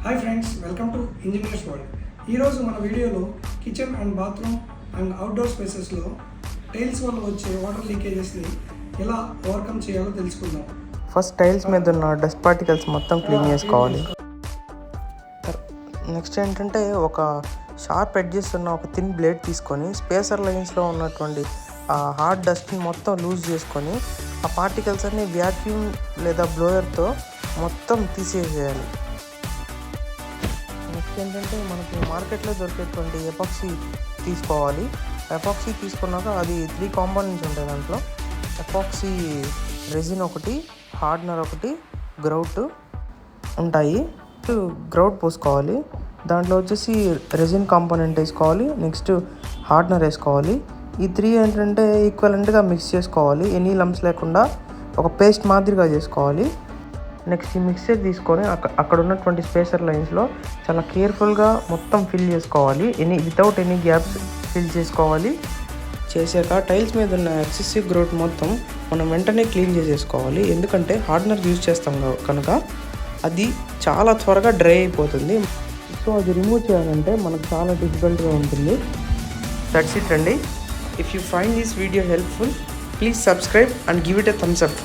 Hi friends, welcome to engineers world. ఈరోజు మన వీడియోలో kitchen and bathroom and outdoor స్పేసెస్లో టైల్స్ వల్ల వచ్చే వాటర్ లీకేజెస్ని ఎలా ఓవర్కమ్ చేయాలో తెలుసుకుందాం. ఫస్ట్ టైల్స్ మీద ఉన్న డస్ట్ పార్టికల్స్ మొత్తం క్లీన్ చేసుకోవాలి. నెక్స్ట్ ఏంటంటే ఒక షార్ప్ ఎడ్జెస్ ఉన్న ఒక థిన్ బ్లేడ్ తీసుకొని స్పేసర్ లైన్స్లో ఉన్నటువంటి ఆ హార్డ్ డస్ట్ని మొత్తం లూజ్ చేసుకొని ఆ పార్టికల్స్ అన్ని వ్యాక్యూమ్ లేదా బ్లోయర్తో మొత్తం తీసేసేయాలి. నెక్స్ట్ ఏంటంటే మనకి మార్కెట్లో దొరికేటువంటి ఎపాక్సీ తీసుకోవాలి. ఎపాక్సీ తీసుకున్నాక అది 3 కాంపోనెంట్స్ ఉంటాయి. దాంట్లో ఎపాక్సీ రెజిన్ ఒకటి, హార్డ్నర్ ఒకటి, గ్రౌట్ ఉంటాయి. గ్రౌట్ పోసుకోవాలి. దాంట్లో వచ్చేసి రెజిన్ కాంపోనెంట్ వేసుకోవాలి. నెక్స్ట్ హార్డ్నర్ వేసుకోవాలి. ఈ 3 ఏంటంటే ఈక్వలెంట్గా మిక్స్ చేసుకోవాలి. ఎనీ లంప్స్ లేకుండా ఒక పేస్ట్ మాదిరిగా చేసుకోవాలి. నెక్స్ట్ ఈ మిక్సర్ తీసుకొని అక్కడ ఉన్నటువంటి స్పేసర్ లైన్స్లో చాలా కేర్ఫుల్గా మొత్తం ఫిల్ చేసుకోవాలి. వితౌట్ ఎనీ గ్యాప్స్ ఫిల్ చేసుకోవాలి. చేశాక టైల్స్ మీద ఉన్న ఎక్సెసివ్ గ్రోత్ మొత్తం మనం వెంటనే క్లీన్ చేసేసుకోవాలి. ఎందుకంటే హార్డ్నర్ యూజ్ చేస్తాం కనుక అది చాలా త్వరగా డ్రై అయిపోతుంది. సో అది రిమూవ్ చేయాలంటే మనకు చాలా డిఫికల్ట్గా ఉంటుంది. దట్స్ ఇట్ అండి. If you find this video helpful, please subscribe and give it a Thums up.